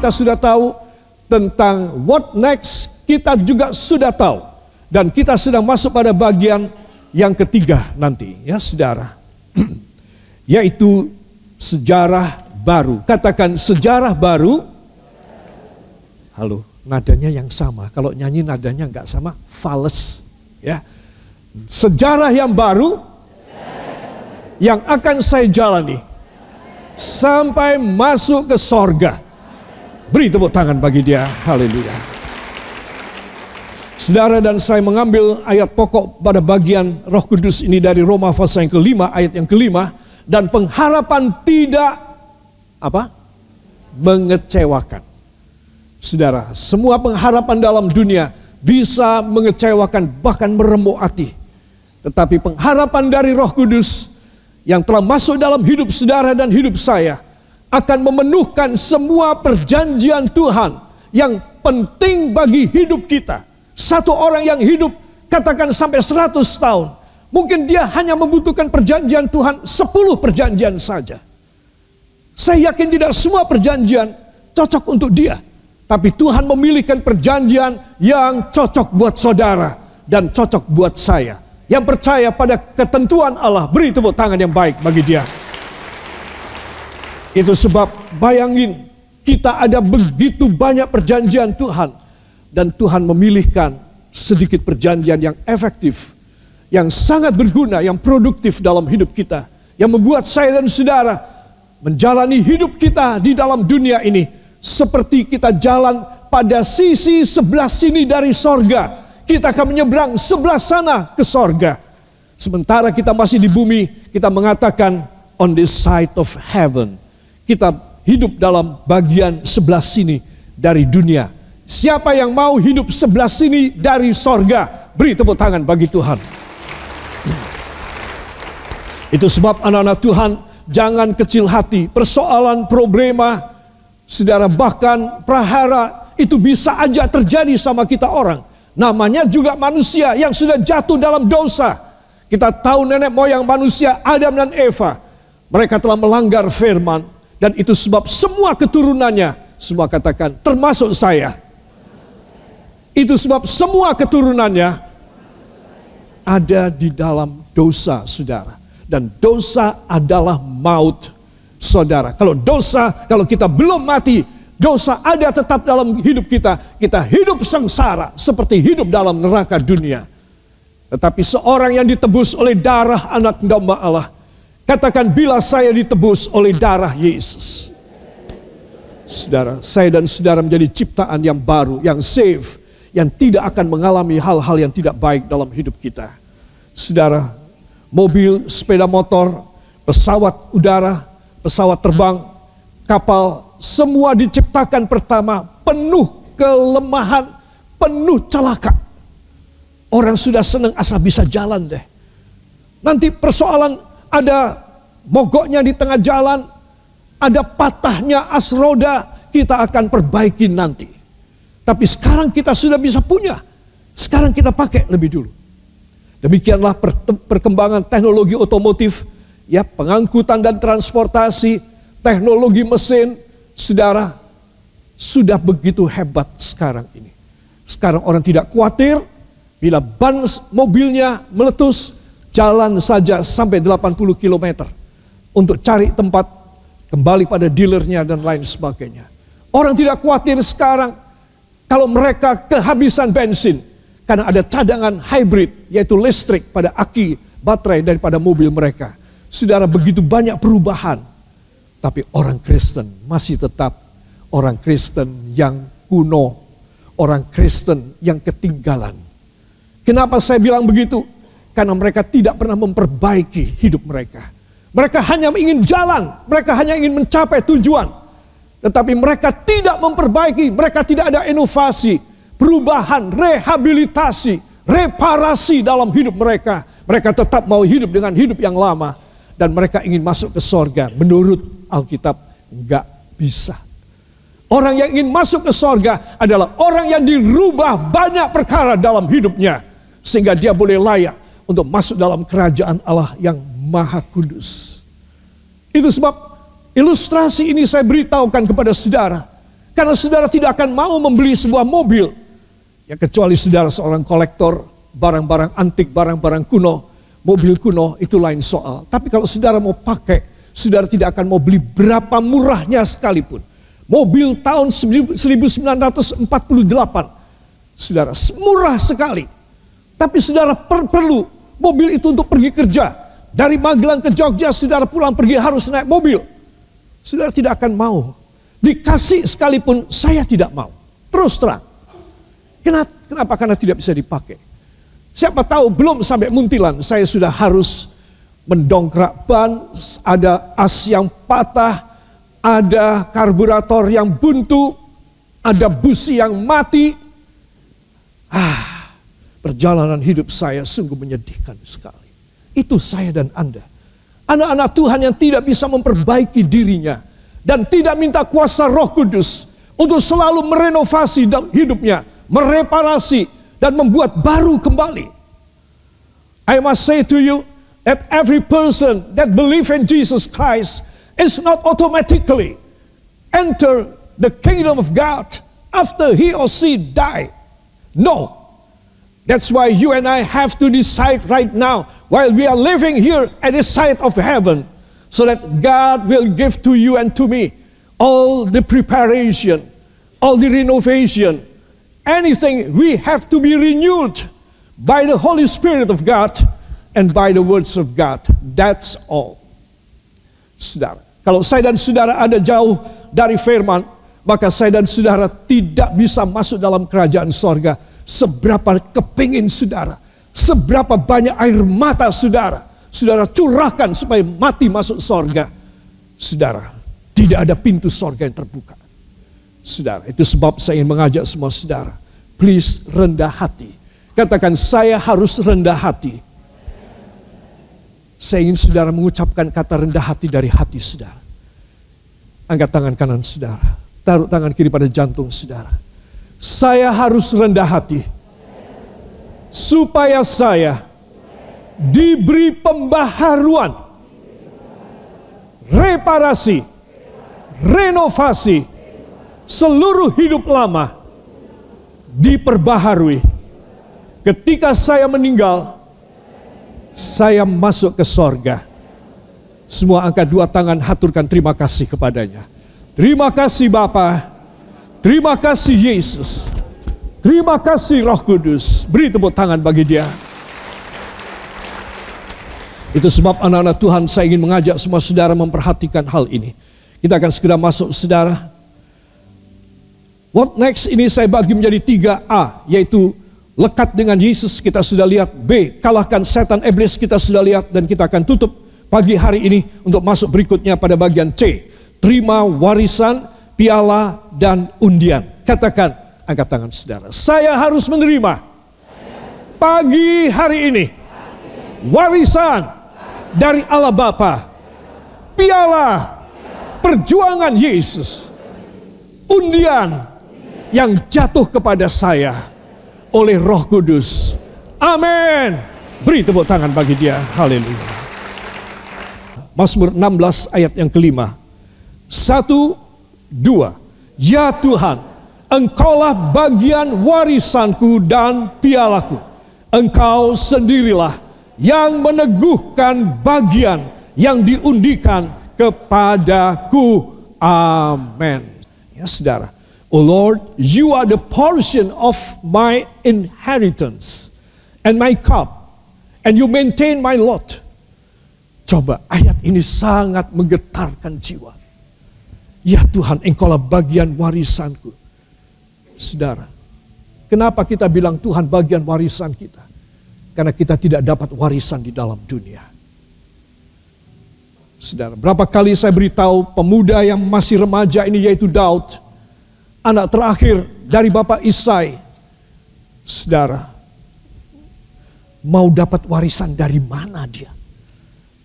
kita sudah tahu, tentang what next kita juga sudah tahu. Dan kita sedang masuk pada bagian yang ketiga nanti, ya saudara. Yaitu sejarah baru. Katakan sejarah baru. Halo, nadanya yang sama. Kalau nyanyi nadanya nggak sama, fals. Ya, sejarah yang baru yang akan saya jalani sampai masuk ke sorga. Beri tepuk tangan bagi dia. Haleluya. Saudara dan saya mengambil ayat pokok pada bagian Roh Kudus ini dari Roma pasal yang kelima, ayat yang kelima. Dan pengharapan tidak mengecewakan. Saudara, semua pengharapan dalam dunia bisa mengecewakan, bahkan meremuk hati. Tetapi pengharapan dari Roh Kudus yang telah masuk dalam hidup saudara dan hidup saya akan memenuhkan semua perjanjian Tuhan yang penting bagi hidup kita. Satu orang yang hidup katakan sampai 100 tahun, mungkin dia hanya membutuhkan perjanjian Tuhan 10 perjanjian saja. Saya yakin tidak semua perjanjian cocok untuk dia. Tapi Tuhan memilihkan perjanjian yang cocok buat saudara dan cocok buat saya. Yang percaya pada ketentuan Allah, beri tepuk tangan yang baik bagi dia. Itu sebab bayangin, kita ada begitu banyak perjanjian Tuhan. Dan Tuhan memilihkan sedikit perjanjian yang efektif, yang sangat berguna, yang produktif dalam hidup kita. Yang membuat saya dan saudara menjalani hidup kita di dalam dunia ini seperti kita jalan pada sisi sebelah sini dari sorga. Kita akan menyeberang sebelah sana ke sorga. Sementara kita masih di bumi, kita mengatakan on this side of heaven. Kita hidup dalam bagian sebelah sini dari dunia. Siapa yang mau hidup sebelah sini dari sorga? Beri tepuk tangan bagi Tuhan. Itu sebab anak-anak Tuhan, jangan kecil hati. Persoalan, problema, saudara, bahkan prahara itu bisa aja terjadi sama kita orang. Namanya juga manusia yang sudah jatuh dalam dosa. Kita tahu nenek moyang manusia Adam dan Eva. Mereka telah melanggar firman. Dan itu sebab semua keturunannya, semua katakan termasuk saya. Itu sebab semua keturunannya ada di dalam dosa, saudara. Dan dosa adalah maut. Saudara, kalau dosa, kalau kita belum mati, dosa ada tetap dalam hidup kita. Kita hidup sengsara seperti hidup dalam neraka dunia. Tetapi seorang yang ditebus oleh darah anak domba Allah, katakan bila saya ditebus oleh darah Yesus. Saudara, saya dan saudara menjadi ciptaan yang baru, yang safe, yang tidak akan mengalami hal-hal yang tidak baik dalam hidup kita. Saudara, mobil, sepeda motor, pesawat udara, pesawat terbang, kapal, semua diciptakan pertama penuh kelemahan, penuh celaka. Orang sudah senang asal bisa jalan deh. Nanti persoalan ada mogoknya di tengah jalan, ada patahnya as roda, kita akan perbaiki nanti. Tapi sekarang kita sudah bisa punya, sekarang kita pakai lebih dulu. Demikianlah perkembangan teknologi otomotif, ya, pengangkutan dan transportasi, teknologi mesin, saudara, sudah begitu hebat sekarang ini. Sekarang orang tidak khawatir bila ban mobilnya meletus, jalan saja sampai 80 km untuk cari tempat kembali pada dealernya dan lain sebagainya. Orang tidak khawatir sekarang kalau mereka kehabisan bensin karena ada cadangan hybrid, yaitu listrik pada aki baterai daripada mobil mereka. Saudara, begitu banyak perubahan. Tapi orang Kristen masih tetap orang Kristen yang kuno. Orang Kristen yang ketinggalan. Kenapa saya bilang begitu? Karena mereka tidak pernah memperbaiki hidup mereka. Mereka hanya ingin jalan. Mereka hanya ingin mencapai tujuan. Tetapi mereka tidak memperbaiki. Mereka tidak ada inovasi, perubahan, rehabilitasi, reparasi dalam hidup mereka. Mereka tetap mau hidup dengan hidup yang lama. Dan mereka ingin masuk ke sorga. Menurut Alkitab, enggak bisa. Orang yang ingin masuk ke sorga adalah orang yang dirubah banyak perkara dalam hidupnya. Sehingga dia boleh layak untuk masuk dalam kerajaan Allah yang Maha Kudus. Itu sebab ilustrasi ini saya beritahukan kepada saudara. Karena saudara tidak akan mau membeli sebuah mobil, ya kecuali saudara seorang kolektor barang-barang antik, barang-barang kuno, mobil kuno, itu lain soal. Tapi kalau saudara mau pakai, saudara tidak akan mau beli berapa murahnya sekalipun. Mobil tahun 1948, saudara, murah sekali. Tapi saudara perlu mobil itu untuk pergi kerja. Dari Magelang ke Jogja, saudara pulang pergi harus naik mobil. Saudara tidak akan mau. Dikasih sekalipun, saya tidak mau. Terus terang. Kenapa? Karena tidak bisa dipakai. Siapa tahu belum sampai Muntilan, saya sudah harus mendongkrak ban, ada as yang patah, ada karburator yang buntu, ada busi yang mati. Perjalanan hidup saya sungguh menyedihkan sekali. Itu saya dan Anda. Anak-anak Tuhan yang tidak bisa memperbaiki dirinya dan tidak minta kuasa Roh Kudus untuk selalu merenovasi hidupnya, mereparasi dan membuat baru kembali. I must say to you that every person that believes in Jesus Christ is not automatically enter the kingdom of God after he or she die. No. That's why you and I have to decide right now while we are living here at the side of heaven, so that God will give to you and to me all the preparation, all the renovation, anything. We have to be renewed by the Holy Spirit of God and by the words of God. That's all. Saudara, kalau saya dan saudara ada jauh dari firman, maka saya dan saudara tidak bisa masuk dalam kerajaan sorga. Seberapa kepingin saudara, seberapa banyak air mata saudara curahkan supaya mati masuk sorga. Saudara, tidak ada pintu sorga yang terbuka. Saudara, itu sebab saya ingin mengajak semua saudara, please rendah hati. Katakan, saya harus rendah hati. Saya ingin saudara mengucapkan kata rendah hati dari hati saudara. Angkat tangan kanan saudara, taruh tangan kiri pada jantung saudara. Saya harus rendah hati supaya saya diberi pembaharuan, reparasi, renovasi, seluruh hidup lama diperbaharui. Ketika saya meninggal, saya masuk ke sorga. Semua angkat dua tangan, haturkan terima kasih kepadanya. Terima kasih Bapa. Terima kasih Yesus. Terima kasih Roh Kudus. Beri tepuk tangan bagi dia. Itu sebab anak-anak Tuhan, saya ingin mengajak semua saudara memperhatikan hal ini. Kita akan segera masuk saudara. What next ini saya bagi menjadi 3A, yaitu lekat dengan Yesus, kita sudah lihat. B, kalahkan setan iblis, kita sudah lihat. Dan kita akan tutup pagi hari ini untuk masuk berikutnya pada bagian C. Terima warisan, piala, dan undian. Katakan, angkat tangan saudara. Saya harus menerima pagi hari ini warisan dari Allah Bapa, piala perjuangan Yesus, undian yang jatuh kepada saya oleh Roh Kudus. Amin. Beri tepuk tangan bagi dia. Haleluya. Mazmur 16 ayat yang kelima. 1, 2. Ya Tuhan, Engkaulah bagian warisanku dan pialaku. Engkau sendirilah yang meneguhkan bagian yang diundikan kepadaku. Amin. Ya saudara. Oh Lord, you are the portion of my inheritance and my cup, and you maintain my lot. Coba, ayat ini sangat menggetarkan jiwa. Ya Tuhan, Engkaulah bagian warisanku. Saudara, kenapa kita bilang Tuhan bagian warisan kita? Karena kita tidak dapat warisan di dalam dunia. Saudara, berapa kali saya beritahu pemuda yang masih remaja ini, yaitu Daud, anak terakhir dari Bapak Isai. Saudara, mau dapat warisan dari mana dia?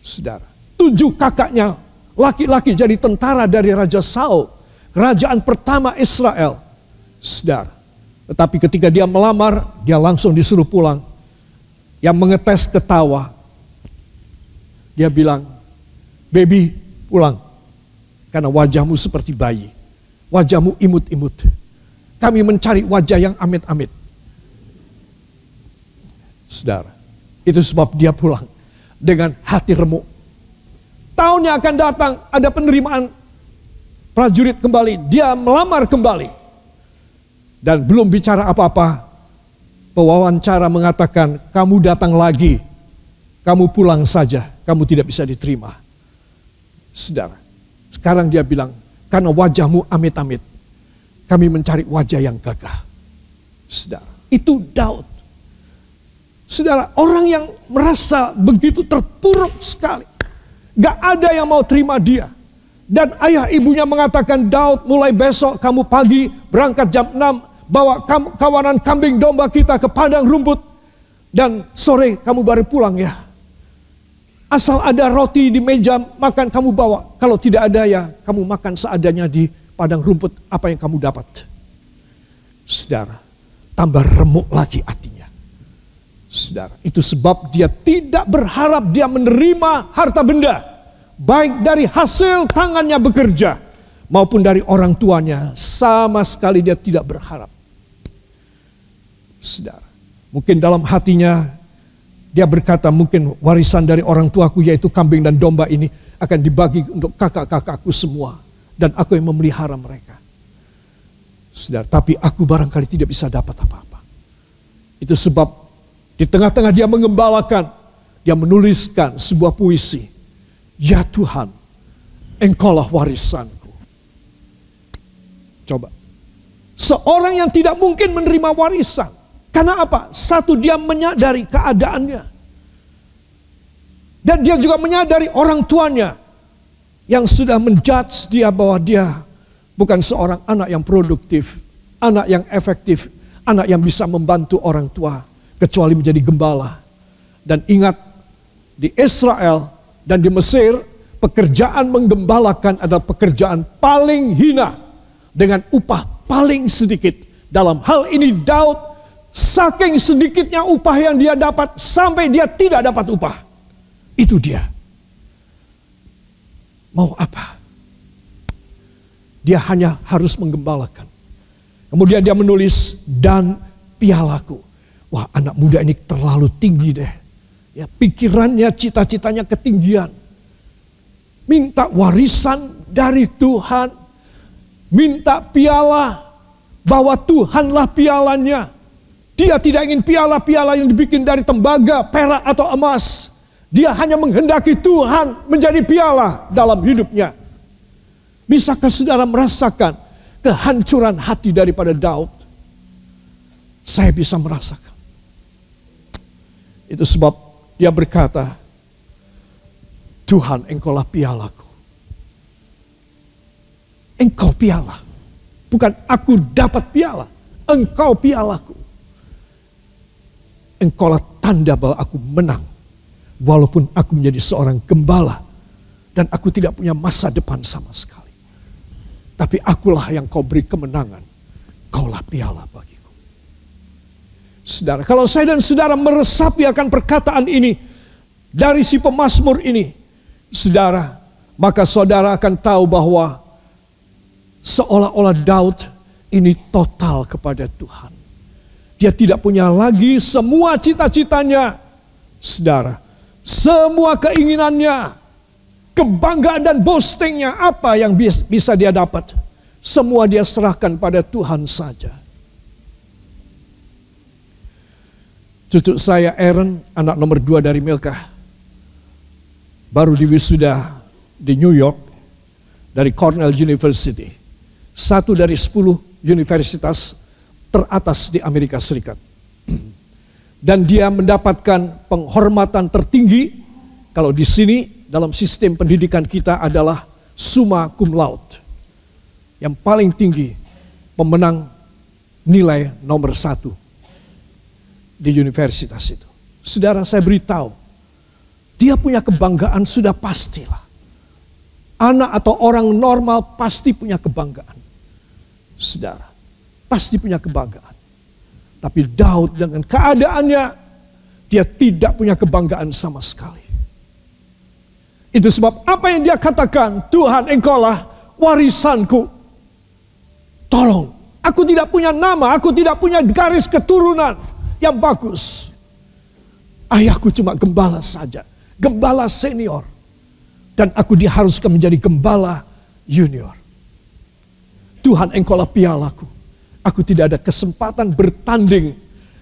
Saudara, 7 kakaknya laki-laki jadi tentara dari Raja Saul, kerajaan pertama Israel. Saudara, tetapi ketika dia melamar, dia langsung disuruh pulang. Yang mengetes ketawa. Dia bilang, "Baby, pulang. Karena wajahmu seperti bayi." Wajahmu imut-imut. Kami mencari wajah yang amit-amit. Saudara, itu sebab dia pulang dengan hati remuk. Tahun yang akan datang ada penerimaan prajurit kembali. Dia melamar kembali. Dan belum bicara apa-apa, pewawancara mengatakan, kamu datang lagi, kamu pulang saja, kamu tidak bisa diterima. Saudara, sekarang dia bilang, karena wajahmu amit-amit, kami mencari wajah yang gagah. Saudara, itu Daud. Saudara, orang yang merasa begitu terpuruk sekali. Gak ada yang mau terima dia. Dan ayah ibunya mengatakan, Daud, mulai besok kamu pagi berangkat jam 6. Bawa kawanan kambing domba kita ke padang rumput. Dan sore kamu baru pulang ya. Asal ada roti di meja makan kamu bawa. Kalau tidak ada ya kamu makan seadanya di padang rumput apa yang kamu dapat. Saudara, tambah remuk lagi hatinya. Saudara, itu sebab dia tidak berharap dia menerima harta benda. Baik dari hasil tangannya bekerja maupun dari orang tuanya. Sama sekali dia tidak berharap. Saudara, mungkin dalam hatinya dia berkata, mungkin warisan dari orang tuaku yaitu kambing dan domba ini akan dibagi untuk kakak-kakakku semua. Dan aku yang memelihara mereka. Saudara, tapi aku barangkali tidak bisa dapat apa-apa. Itu sebab di tengah-tengah dia mengembalakan, dia menuliskan sebuah puisi. Ya Tuhan, Engkaulah warisanku. Coba. Seorang yang tidak mungkin menerima warisan. Karena apa? Satu, dia menyadari keadaannya. Dan dia juga menyadari orang tuanya yang sudah menjudge dia bahwa dia bukan seorang anak yang produktif, anak yang efektif, anak yang bisa membantu orang tua, kecuali menjadi gembala. Dan ingat, di Israel dan di Mesir, pekerjaan menggembalakan adalah pekerjaan paling hina dengan upah paling sedikit. Dalam hal ini Daud, saking sedikitnya upah yang dia dapat sampai dia tidak dapat upah. Itu dia. Mau apa? Dia hanya harus menggembalakan. Kemudian dia menulis, dan pialaku. Wah, anak muda ini terlalu tinggi deh. Ya, pikirannya, cita-citanya ketinggian. Minta warisan dari Tuhan. Minta piala, bahwa Tuhanlah pialanya. Dia tidak ingin piala-piala yang dibikin dari tembaga, perak atau emas. Dia hanya menghendaki Tuhan menjadi piala dalam hidupnya. Bisakah saudara merasakan kehancuran hati daripada Daud? Saya bisa merasakan. Itu sebab dia berkata, Tuhan, Engkaulah pialaku. Engkau piala. Bukan aku dapat piala. Engkau pialaku. Engkaulah tanda bahwa aku menang. Walaupun aku menjadi seorang gembala. Dan aku tidak punya masa depan sama sekali. Tapi akulah yang kau beri kemenangan. Kaulah piala bagiku. Saudara, kalau saya dan saudara meresapi akan perkataan ini. Dari si pemazmur ini. Saudara, maka saudara akan tahu bahwa seolah-olah Daud ini total kepada Tuhan. Dia tidak punya lagi semua cita-citanya. Saudara, semua keinginannya, kebanggaan dan boastingnya, apa yang bisa dia dapat? Semua dia serahkan pada Tuhan saja. Cucu saya Aaron, anak nomor 2 dari Milka, baru diwisuda di New York dari Cornell University. 1 dari 10 universitas teratas di Amerika Serikat. Dan dia mendapatkan penghormatan tertinggi. Kalau di sini dalam sistem pendidikan kita adalah summa cum laude. Yang paling tinggi, pemenang nilai nomor 1 di universitas itu. Saudara, saya beritahu, dia punya kebanggaan sudah pastilah. Anak atau orang normal pasti punya kebanggaan. Saudara, pasti punya kebanggaan. Tapi Daud dengan keadaannya, dia tidak punya kebanggaan sama sekali. Itu sebab apa yang dia katakan, Tuhan, Engkaulah warisanku. Tolong, aku tidak punya nama, aku tidak punya garis keturunan yang bagus. Ayahku cuma gembala saja, gembala senior. Dan aku diharuskan menjadi gembala junior. Tuhan, Engkaulah pialaku. Aku tidak ada kesempatan bertanding.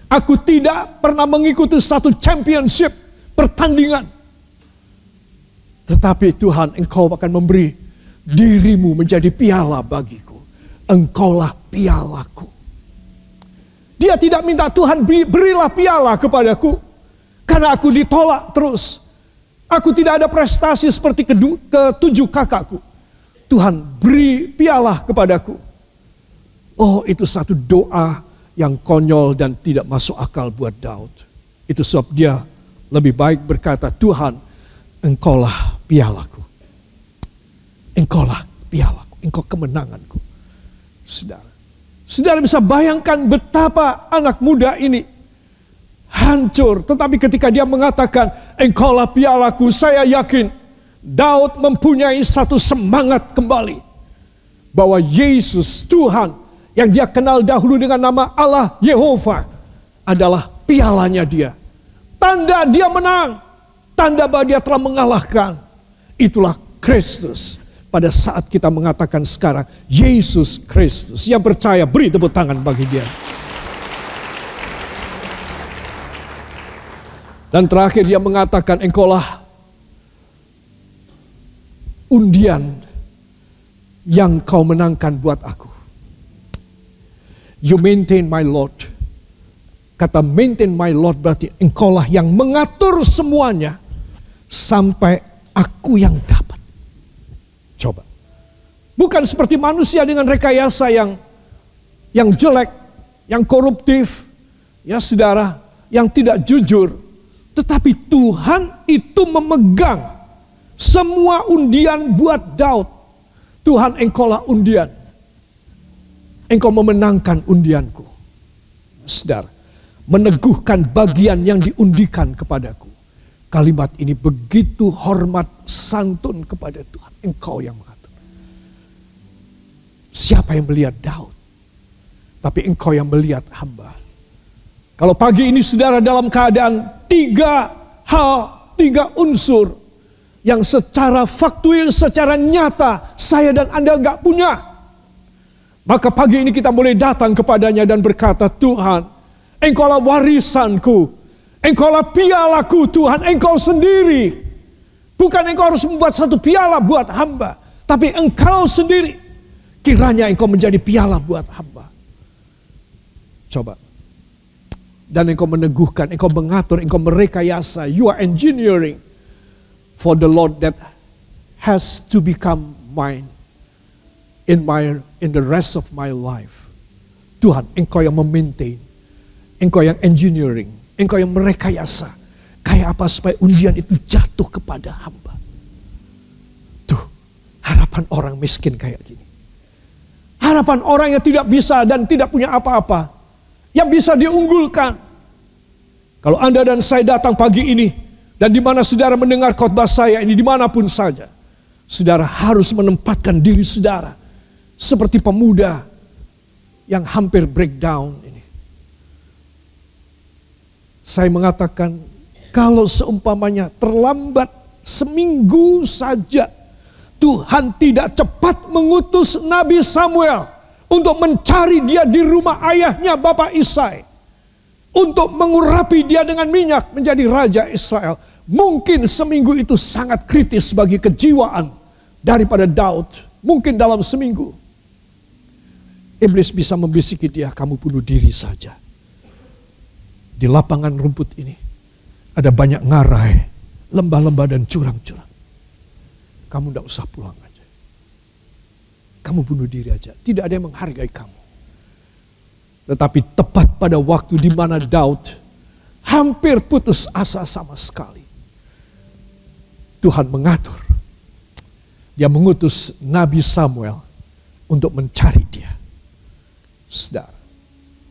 Aku tidak pernah mengikuti satu championship pertandingan. Tetapi Tuhan, Engkau akan memberi dirimu menjadi piala bagiku. Engkaulah pialaku. Dia tidak minta Tuhan berilah piala kepadaku. Karena aku ditolak terus. Aku tidak ada prestasi seperti ketujuh kakakku. Tuhan, beri piala kepadaku. Oh, itu satu doa yang konyol dan tidak masuk akal buat Daud. Itu sebab dia lebih baik berkata, Tuhan, Engkaulah pialaku. Engkaulah pialaku. Engkau kemenanganku. Saudara bisa bayangkan betapa anak muda ini hancur. Tetapi ketika dia mengatakan, Engkaulah pialaku, saya yakin Daud mempunyai satu semangat kembali. Bahwa Yesus, Tuhan, yang dia kenal dahulu dengan nama Allah Yehova, adalah pialanya dia. Tanda dia menang. Tanda bahwa dia telah mengalahkan. Itulah Kristus. Pada saat kita mengatakan sekarang, Yesus Kristus. Yang percaya, beri tepuk tangan bagi dia. Dan terakhir dia mengatakan, Engkaulah undian yang kau menangkan buat aku. You maintain my Lord. Kata maintain my Lord berarti Engkaulah yang mengatur semuanya sampai aku yang dapat. Coba. Bukan seperti manusia dengan rekayasa yang jelek, yang koruptif, ya saudara, yang tidak jujur. Tetapi Tuhan itu memegang semua undian buat Daud. Tuhan, Engkaulah undian. Engkau memenangkan undianku. Saudara, meneguhkan bagian yang diundikan kepadaku. Kalimat ini begitu hormat santun kepada Tuhan. Engkau yang mengatur. Siapa yang melihat Daud? Tapi Engkau yang melihat hamba. Kalau pagi ini saudara dalam keadaan 3 unsur yang secara faktual, secara nyata saya dan Anda enggak punya. Maka pagi ini kita boleh datang kepadanya dan berkata, Tuhan, Engkaulah warisanku, Engkaulah pialaku Tuhan, Engkau sendiri. Bukan Engkau harus membuat satu piala buat hamba, tapi Engkau sendiri. Kiranya Engkau menjadi piala buat hamba. Coba. Dan Engkau meneguhkan, Engkau mengatur, Engkau merekayasa. You are engineering for the Lord that has to become mine in the rest of my life. Tuhan, Engkau yang memaintain, Engkau yang engineering, Engkau yang merekayasa. Kayak apa supaya undian itu jatuh kepada hamba. Tuh, harapan orang miskin kayak gini. Harapan orang yang tidak bisa dan tidak punya apa-apa. Yang bisa diunggulkan. Kalau Anda dan saya datang pagi ini, dan di mana saudara mendengar khotbah saya ini, dimanapun saja, saudara harus menempatkan diri saudara seperti pemuda yang hampir breakdown ini. Saya mengatakan, kalau seumpamanya terlambat seminggu saja, Tuhan tidak cepat mengutus Nabi Samuel untuk mencari dia di rumah ayahnya Bapak Isai. Untuk mengurapi dia dengan minyak menjadi Raja Israel. Mungkin seminggu itu sangat kritis bagi kejiwaan daripada Daud. Mungkin dalam seminggu. Iblis bisa membisiki dia, kamu bunuh diri saja. Di lapangan rumput ini ada banyak ngarai, lembah-lembah dan curang-curang. Kamu tidak usah pulang aja. Kamu bunuh diri aja. Tidak ada yang menghargai kamu. Tetapi tepat pada waktu di mana Daud hampir putus asa sama sekali, Tuhan mengatur. Dia mengutus Nabi Samuel untuk mencari dia. Saudara,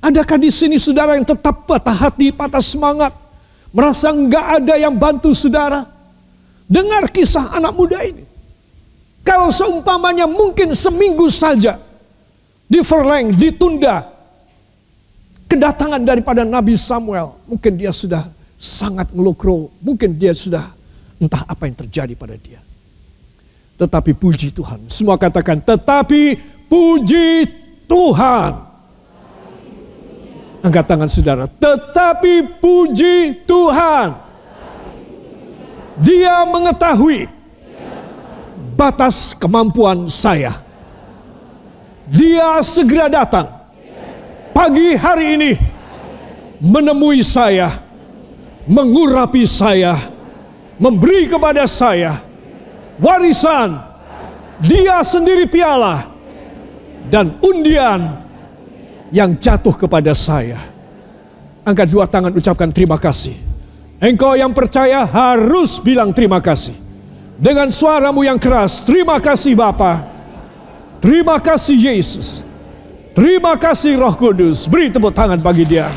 adakah di sini saudara yang tetap patah hati, patah semangat, merasa enggak ada yang bantu saudara? Dengar kisah anak muda ini. Kalau seumpamanya mungkin seminggu saja Diverleng, ditunda kedatangan daripada Nabi Samuel. Mungkin dia sudah sangat ngelukro, mungkin dia sudah entah apa yang terjadi pada dia. Tetapi puji Tuhan. Semua katakan, tetapi puji Tuhan. Angkat tangan saudara. Tetapi puji Tuhan. Dia mengetahui batas kemampuan saya. Dia segera datang pagi hari ini menemui saya, mengurapi saya, memberi kepada saya warisan. Dia sendiri piala dan undian yang jatuh kepada saya. Angkat dua tangan, ucapkan terima kasih. Engkau yang percaya harus bilang terima kasih dengan suaramu yang keras. Terima kasih Bapa, terima kasih Yesus, terima kasih Roh Kudus. Beri tepuk tangan bagi dia.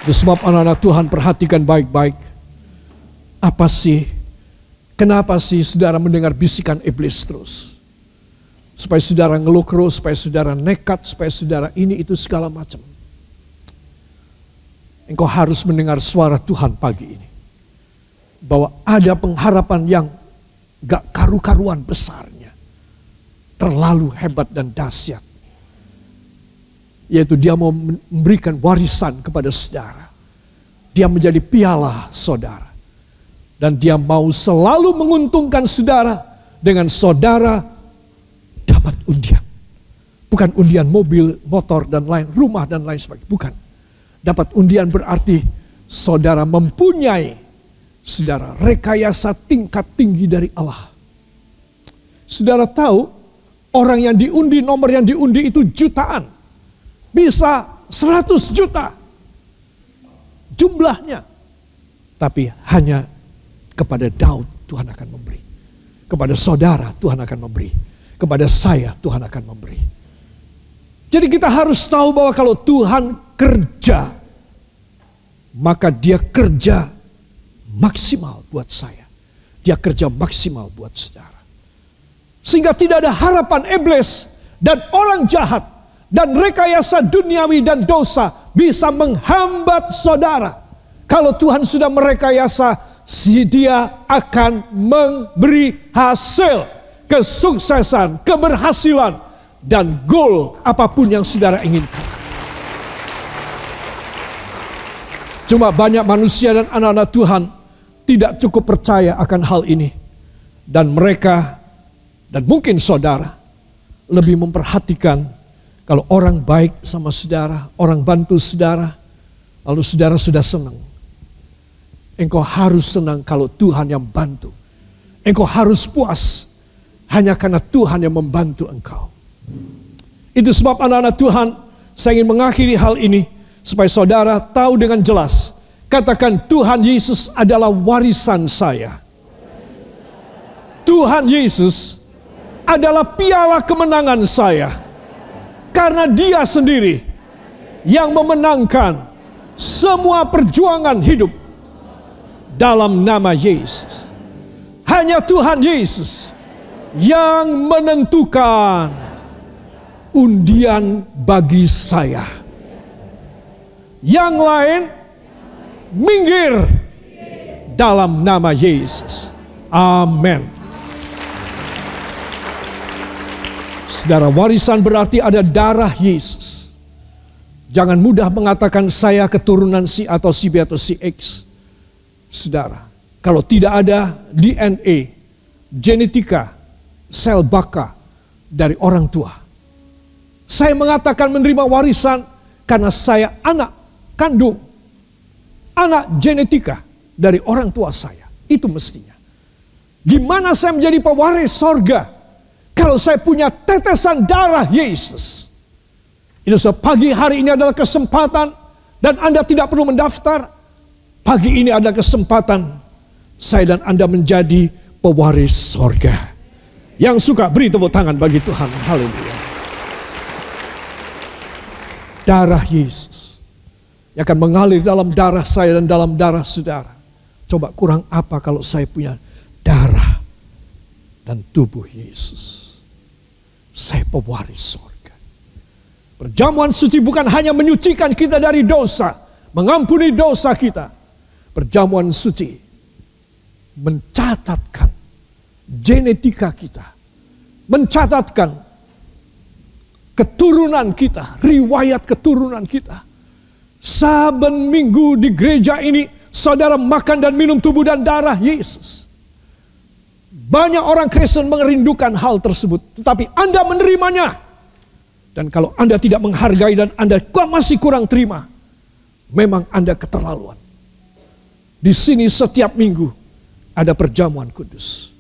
Itu sebab anak-anak Tuhan, perhatikan baik-baik. Apa sih, kenapa sih saudara mendengar bisikan iblis terus? Supaya saudara ngeluh terus, supaya saudara nekat, supaya saudara ini itu segala macam. Engkau harus mendengar suara Tuhan pagi ini. Bahwa ada pengharapan yang gak karu-karuan besarnya. Terlalu hebat dan dahsyat. Yaitu dia mau memberikan warisan kepada saudara. Dia menjadi piala saudara. Dan dia mau selalu menguntungkan saudara dengan saudara dapat undian. Bukan undian mobil, motor, dan lain, rumah dan lain sebagainya. Bukan. Dapat undian berarti saudara mempunyai saudara rekayasa tingkat tinggi dari Allah. Saudara tahu orang yang diundi, nomor yang diundi itu jutaan. Bisa 100 juta jumlahnya. Tapi hanya kepada Daud Tuhan akan memberi. Kepada saudara Tuhan akan memberi. Kepada saya Tuhan akan memberi. Jadi kita harus tahu bahwa kalau Tuhan kerja, maka dia kerja maksimal buat saya. Dia kerja maksimal buat saudara. Sehingga tidak ada harapan iblis dan orang jahat dan rekayasa duniawi dan dosa bisa menghambat saudara. Kalau Tuhan sudah merekayasa, dia akan memberi hasil, kesuksesan, keberhasilan, dan goal apapun yang saudara inginkan. Cuma banyak manusia dan anak-anak Tuhan tidak cukup percaya akan hal ini. Dan mereka, dan mungkin saudara, lebih memperhatikan kalau orang baik sama saudara, orang bantu saudara, lalu saudara sudah senang. Engkau harus senang kalau Tuhan yang bantu. Engkau harus puas hanya karena Tuhan yang membantu engkau. Itu sebab anak-anak Tuhan, saya ingin mengakhiri hal ini supaya saudara tahu dengan jelas. Katakan, Tuhan Yesus adalah warisan saya. Tuhan Yesus adalah piala kemenangan saya. Karena dia sendiri yang memenangkan semua perjuangan hidup dalam nama Yesus. Hanya Tuhan Yesus yang menentukan undian bagi saya. Yang lain minggir dalam nama Yesus. Amin. Saudara, warisan berarti ada darah Yesus. Jangan mudah mengatakan saya keturunan si atau si B atau si X. Saudara, kalau tidak ada DNA, genetika, sel baka dari orang tua. Saya mengatakan menerima warisan karena saya anak kandung, anak genetika dari orang tua saya. Itu mestinya. Gimana saya menjadi pewaris sorga kalau saya punya tetesan darah Yesus? Itu sebab pagi hari ini adalah kesempatan dan Anda tidak perlu mendaftar. Pagi ini ada kesempatan saya dan Anda menjadi pewaris sorga. Yang suka beri tepuk tangan bagi Tuhan. Haleluya. Darah Yesus yang akan mengalir dalam darah saya dan dalam darah saudara. Coba kurang apa kalau saya punya darah dan tubuh Yesus. Saya pewaris sorga. Perjamuan suci bukan hanya menyucikan kita dari dosa, mengampuni dosa kita. Perjamuan suci mencatatkan genetika kita, mencatatkan keturunan kita, riwayat keturunan kita. Saben minggu di gereja ini, saudara makan dan minum tubuh dan darah Yesus. Banyak orang Kristen merindukan hal tersebut, tetapi Anda menerimanya. Dan kalau Anda tidak menghargai dan Anda masih kurang terima, memang Anda keterlaluan. Di sini setiap minggu ada perjamuan kudus.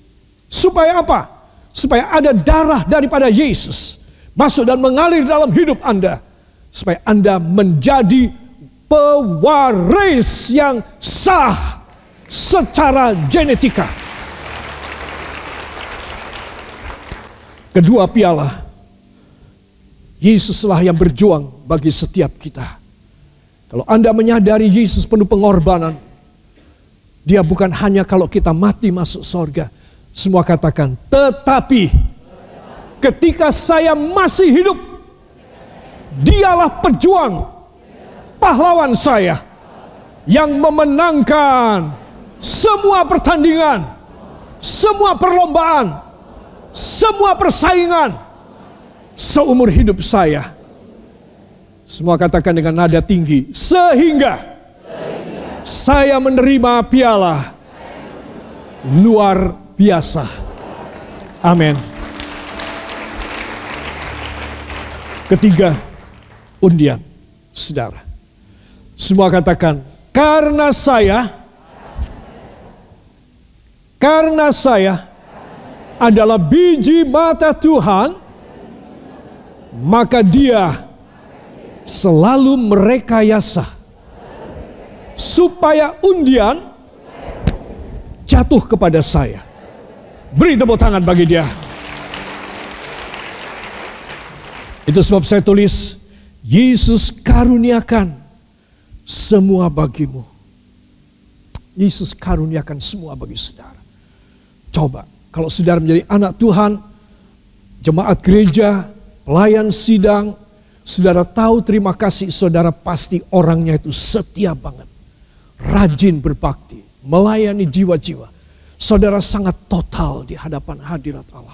Supaya apa? Supaya ada darah daripada Yesus masuk dan mengalir dalam hidup Anda. Supaya Anda menjadi pewaris yang sah secara genetika. Kedua piala, Yesuslah yang berjuang bagi setiap kita. Kalau Anda menyadari Yesus penuh pengorbanan, Dia bukan hanya kalau kita mati masuk surga. Semua katakan, tetapi ketika saya masih hidup, Dialah pejuang, pahlawan saya, yang memenangkan semua pertandingan, semua perlombaan, semua persaingan seumur hidup saya. Semua katakan dengan nada tinggi, sehingga saya menerima piala luar biasa. Amin. Ketiga, undian, saudara. Semua katakan, karena saya adalah biji mata Tuhan, maka Dia selalu merekayasa supaya undian jatuh kepada saya. Beri tepuk tangan bagi Dia. Itu sebab saya tulis, Yesus karuniakan semua bagimu. Yesus karuniakan semua bagi saudara. Coba, kalau saudara menjadi anak Tuhan, jemaat gereja, pelayan sidang, saudara tahu terima kasih, saudara pasti orangnya itu setia banget. Rajin berbakti, melayani jiwa-jiwa. Saudara sangat total di hadapan hadirat Allah.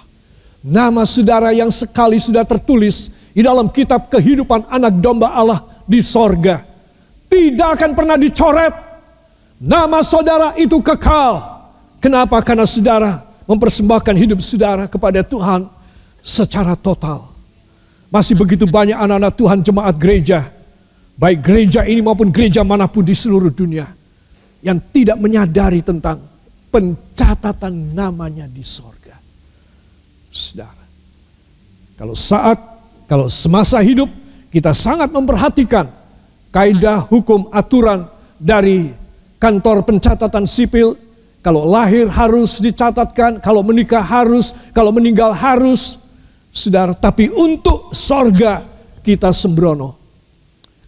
Nama saudara yang sekali sudah tertulis di dalam kitab kehidupan anak domba Allah di sorga, tidak akan pernah dicoret. Nama saudara itu kekal. Kenapa? Karena saudara mempersembahkan hidup saudara kepada Tuhan secara total. Masih begitu banyak anak-anak Tuhan jemaat gereja, baik gereja ini maupun gereja manapun di seluruh dunia, yang tidak menyadari tentang pencatatan namanya di sorga. Saudara, kalau semasa hidup kita sangat memperhatikan kaidah hukum aturan dari kantor pencatatan sipil. Kalau lahir harus dicatatkan, kalau menikah harus, kalau meninggal harus. Saudara, tapi untuk sorga kita sembrono.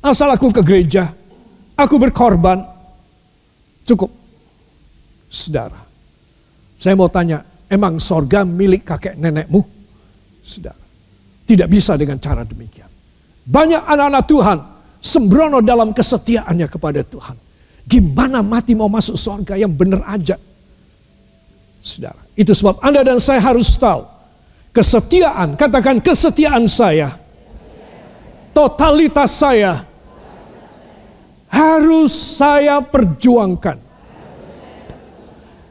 Asal aku ke gereja, aku berkorban, cukup. Saudara, saya mau tanya, emang sorga milik kakek nenekmu? Saudara, tidak bisa dengan cara demikian. Banyak anak-anak Tuhan sembrono dalam kesetiaannya kepada Tuhan. Gimana mati mau masuk sorga yang benar aja? Saudara, itu sebab Anda dan saya harus tahu kesetiaan, katakan kesetiaan saya, totalitas saya harus saya perjuangkan.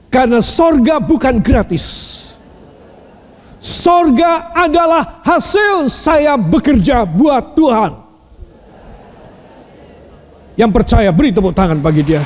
Karena sorga bukan gratis. Sorga adalah hasil saya bekerja buat Tuhan. Yang percaya beri tepuk tangan bagi dia.